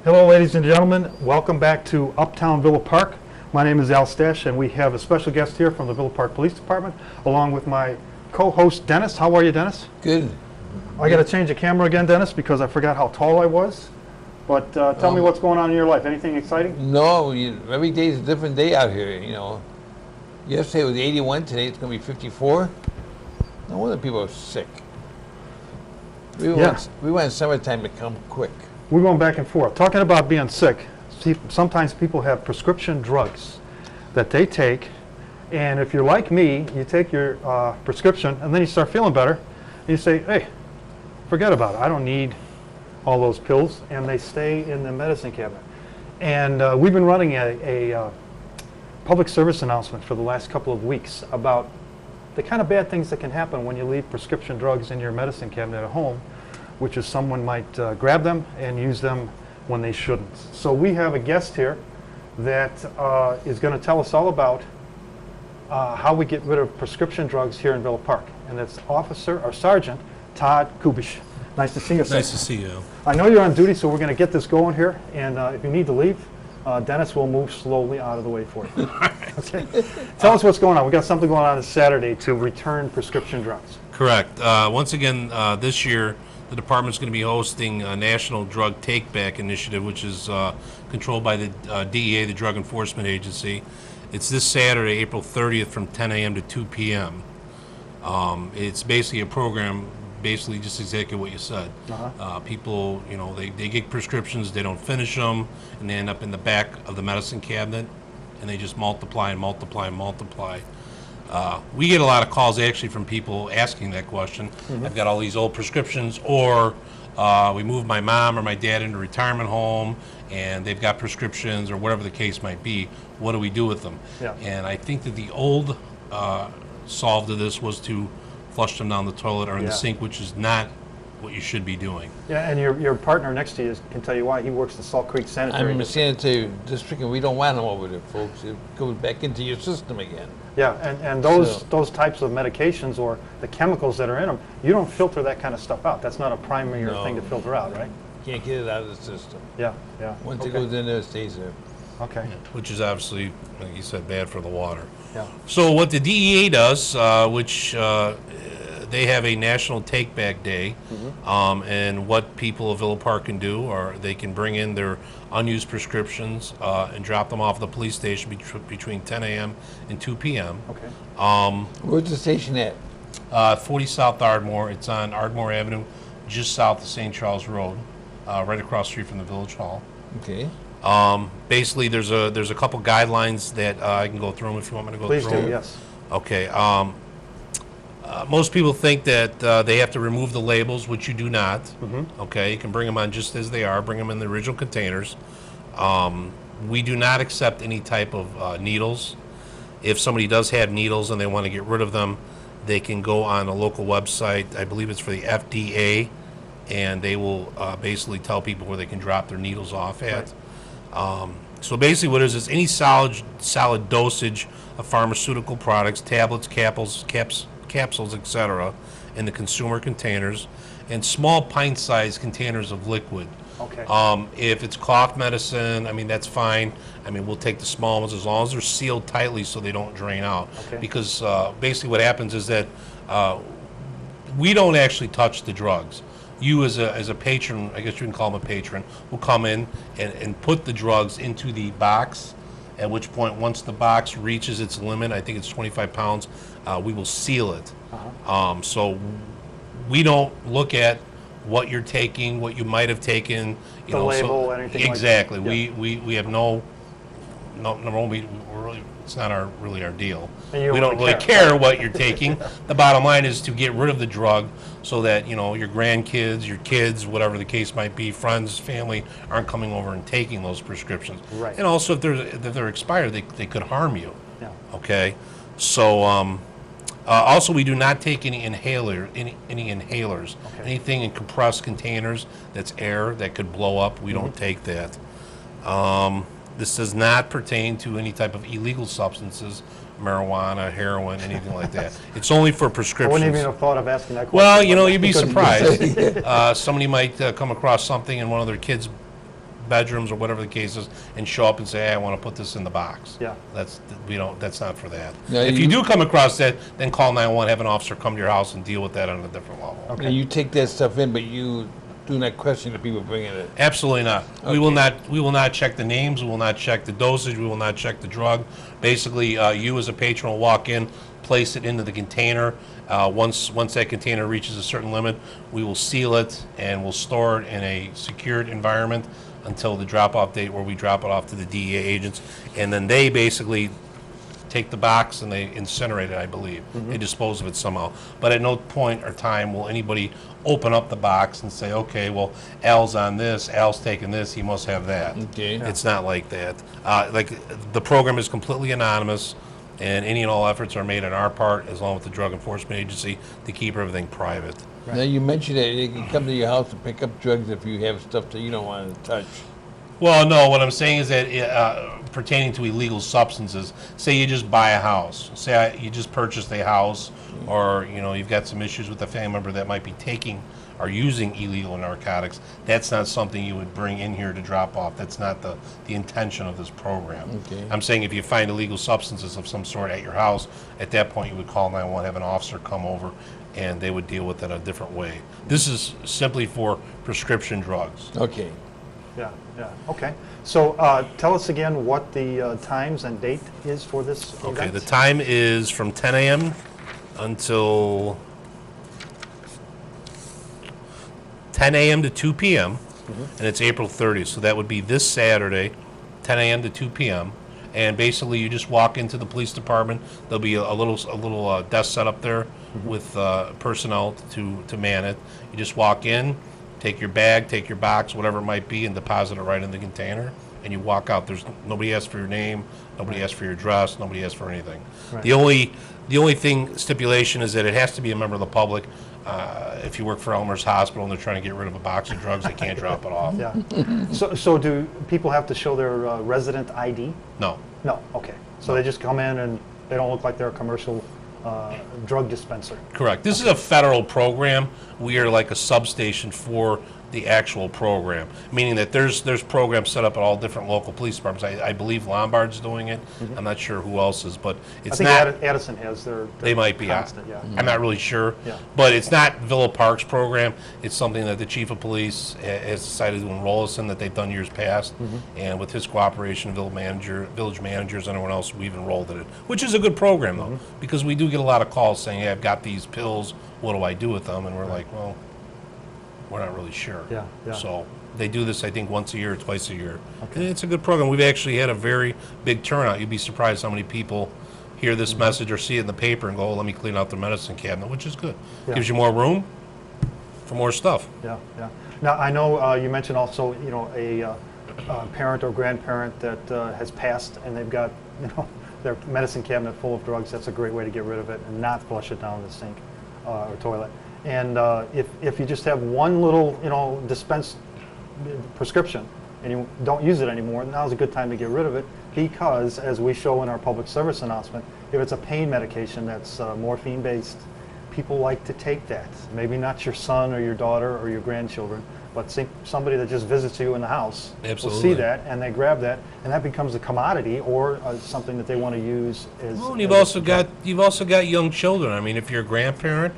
Hello, ladies and gentlemen. Welcome back to Uptown Villa Park. My name is Al Stash, and we have a special guest here from the Villa Park Police Department, along with my co-host, Dennis. How are you, Dennis? Good. I got to change the camera again, Dennis, because I forgot how tall I was. But tell me what's going on in your life. Anything exciting? No, every day is a different day out here, you know. Yesterday was 81, today it's going to be 54. No wonder people are sick. We want summertime to come quick. We're going back and forth. Talking about being sick, see, sometimes people have prescription drugs that they take, and if you're like me, you take your prescription, and then you start feeling better, and you say, hey, forget about it. I don't need all those pills, and they stay in the medicine cabinet. And we've been running a public service announcement for the last couple of weeks about the kind of bad things that can happen when you leave prescription drugs in your medicine cabinet at home, which is someone might grab them and use them when they shouldn't. So we have a guest here that is going to tell us all about how we get rid of prescription drugs here in Villa Park. And it's Sergeant Todd Kubish. Nice to see you, sir. Nice to see you. I know you're on duty, so we're going to get this going here. And if you need to leave, Dennis will move slowly out of the way for you. Okay. Tell us what's going on. We got something going on this Saturday to return prescription drugs. Correct. Once again, this year, the department's going to be hosting a National Drug Take-Back Initiative, which is controlled by the DEA, the Drug Enforcement Agency. It's this Saturday, April 30th, from 10 a.m. to 2 p.m. It's basically a program, basically just exactly what you said. People, you know, they get prescriptions, they don't finish them, and they end up in the back of the medicine cabinet, and they just multiply and multiply and multiply. We get a lot of calls actually from people asking that question. I've got all these old prescriptions, or we moved my mom or my dad into a retirement home and they've got prescriptions or whatever the case might be. What do we do with them? Yeah. And I think that the old solve to this was to flush them down the toilet or in the sink, which is not what you should be doing. Yeah, and your partner next to you can tell you why. He works the Salt Creek Sanitary I'm District. sanitary district, and we don't want them over there, folks. It goes back into your system again. Yeah, and those types of medications or the chemicals that are in them, you don't filter that kind of stuff out. That's not a primary thing to filter out, right? Can't get it out of the system. Yeah, yeah. Once it goes in there, it stays there. Okay. Which is obviously, like you said, bad for the water. Yeah. So what the DEA does, which they have a National Take Back Day, and what people of Villa Park can do, or they can bring in their unused prescriptions and drop them off at the police station between 10 a.m. and 2 p.m. Okay. Where's the station at? 40 South Ardmore. It's on Ardmore Avenue, just south of St. Charles Road, right across the street from the Village Hall. Okay. Basically, there's a couple guidelines that I can go through them if you want me to go Please through them. do, yes. Okay. Most people think that they have to remove the labels, which you do not. Okay, you can bring them on just as they are. Bring them in the original containers. We do not accept any type of needles. If somebody does have needles and they want to get rid of them, they can go on a local website. I believe it's for the FDA, and they will basically tell people where they can drop their needles off at. Right. So basically what it is any solid dosage of pharmaceutical products, tablets, capsules, etc., in the consumer containers, and small pint-sized containers of liquid. Okay. If it's cough medicine, I mean, that's fine. I mean, we'll take the small ones as long as they're sealed tightly so they don't drain out. Okay. Because basically what happens is that we don't actually touch the drugs. You as a patron, I guess you can call them a patron, will come in and put the drugs into the box, at which point once the box reaches its limit, I think it's 25 pounds, we will seal it. So we don't look at what you're taking, what you might have taken, you the know, label, so anything exactly. Like that. Yeah. We have no we're really, it's not really our deal. And you We don't really care what you're taking. The bottom line is to get rid of the drug so that, you know, your grandkids, your kids, whatever the case might be, friends, family, aren't coming over and taking those prescriptions. Right. And also if they're expired, they could harm you. Yeah. Okay. So also we do not take any inhalers, Okay. anything in compressed containers that's air that could blow up. We don't take that. This does not pertain to any type of illegal substances, marijuana, heroin, anything like that. It's only for I prescriptions. wouldn't even have thought of asking that question. Well, you know, you'd be Because- surprised. Somebody might come across something and one of their kids bedrooms or whatever the case is, and show up and say, hey, I want to put this in the box. Yeah. That's not for that. Now, If you you- do come across that, then call 911, have an officer come to your house and deal with that on a different level. Okay. Now, you take that stuff in, but you do not question the people bringing it. Absolutely not. We will not check the names. We will not check the dosage. We will not check the drug. Basically, you as a patron will walk in, place it into the container. Once that container reaches a certain limit, we will seal it and we'll store it in a secured environment until the drop-off date, where we drop it off to the DEA agents, and then they basically take the box and they incinerate it, I believe. They dispose of it somehow. But at no point or time will anybody open up the box and say, okay, well, Al's on this, Al's taking this, he must have that. Okay. It's not like that. Like, the program is completely anonymous, and any and all efforts are made on our part, as long with the Drug Enforcement Agency, to keep everything private. Now, you mentioned that they can come to your house and pick up drugs if you have stuff that you don't want to touch. Well, no, what I'm saying is that pertaining to illegal substances, say you just buy a house, say you just purchased a house, or you've got some issues with a family member that might be taking or using illegal narcotics, that's not something you would bring in here to drop off. That's not the intention of this program. Okay. I'm saying if you find illegal substances of some sort at your house, at that point you would call 911, have an officer come over, and they would deal with it a different way. This is simply for prescription drugs. Okay. Yeah, yeah, okay. So tell us again what the times and date is for this event. Okay, the time is from 10 a.m. until 10 a.m. to 2 p.m. And it's April 30th, so that would be this Saturday, 10 a.m. to 2 p.m. And basically, you just walk into the police department. There'll be a little desk set up there with personnel to man it. You just walk in, take your bag, take your box, whatever it might be, and deposit it right in the container. And you walk out. There's nobody asks for your name, nobody asks for your address, nobody asks for anything. Right. The only stipulation is that it has to be a member of the public. If you work for Elmer's Hospital and they're trying to get rid of a box of drugs, they can't drop it off. Yeah. So do people have to show their resident ID? No. No, okay. So they just come in and they don't look like they're a commercial drug dispenser. Correct. This is a federal program. We are like a substation for the actual program, meaning that there's programs set up at all different local police departments. I believe Lombard's doing it. I'm not sure who else is, but it's I not. think Addison has their They might be. constant, yeah. I'm not really sure. Yeah. But it's not Villa Park's program. It's something that the chief of police has decided to enroll us in, that they've done years past. And with his cooperation, village managers, anyone else, we've enrolled in it, which is a good program, though, because we do get a lot of calls saying, hey, I've got these pills. What do I do with them? And we're like, well, we're not really sure. Yeah, yeah. So they do this, I think, once a year or twice a year. And it's a good program. We've actually had a very big turnout. You'd be surprised how many people hear this message or see it in the paper and go, oh, let me clean out the medicine cabinet, which is good. Yeah. Gives you more room for more stuff. Yeah, yeah. Now, I know you mentioned also, a parent or grandparent that has passed and they've got, their medicine cabinet full of drugs. That's a great way to get rid of it and not flush it down the sink or toilet. And if you just have one little, dispensed prescription and you don't use it anymore, now's a good time to get rid of it, because as we show in our public service announcement, if it's a pain medication that's morphine-based, people like to take that. Maybe not your son or your daughter or your grandchildren, but somebody that just visits you in the house will Absolutely. see that and they grab that, and that becomes a commodity or something that they want to use as. Well, and you've also got young children. I mean, if you're a grandparent,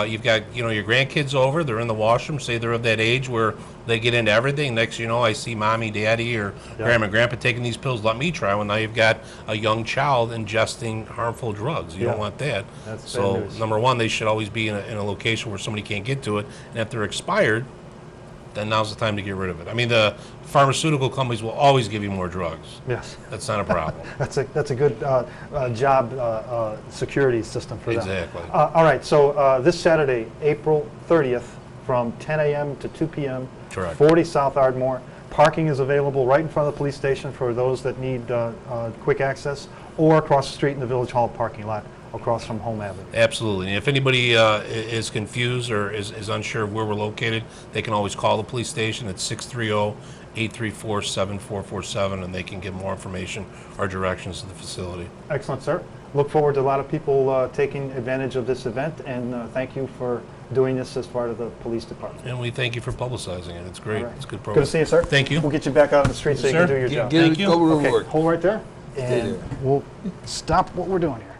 you've got your grandkids over. They're in the washroom. Say they're of that age where they get into everything. Next, thing you know, I see mommy, daddy, or grandma, and grandpa taking these pills. Let me try one. Now you've got a young child ingesting harmful drugs. You don't want that. That's so bad news. number one, they should always be in a location where somebody can't get to it. And if they're expired, then now's the time to get rid of it. I mean, the pharmaceutical companies will always give you more drugs. Yes. That's not a problem. That's a good job security system for them. Exactly. All right, so this Saturday, April 30th, from 10 a.m. to 2 p.m. Correct. 40 South Ardmore. Parking is available right in front of the police station for those that need quick access, or across the street in the Village Hall parking lot, across from Home Avenue. Absolutely. And if anybody is confused or is unsure of where we're located, they can always call the police station at 630-834-7447, and they can get more information or directions to the facility. Excellent, sir. look forward to a lot of people taking advantage of this event, and thank you for doing this as part of the police department. And we thank you for publicizing it. It's great. All right. It's a good Good program. to see you, sir. Thank you. We'll get you back out on the street so you can Sir. do your job. Get Thank it, you. go to Okay, work. hold right there, Stay and there. we'll stop what we're doing here.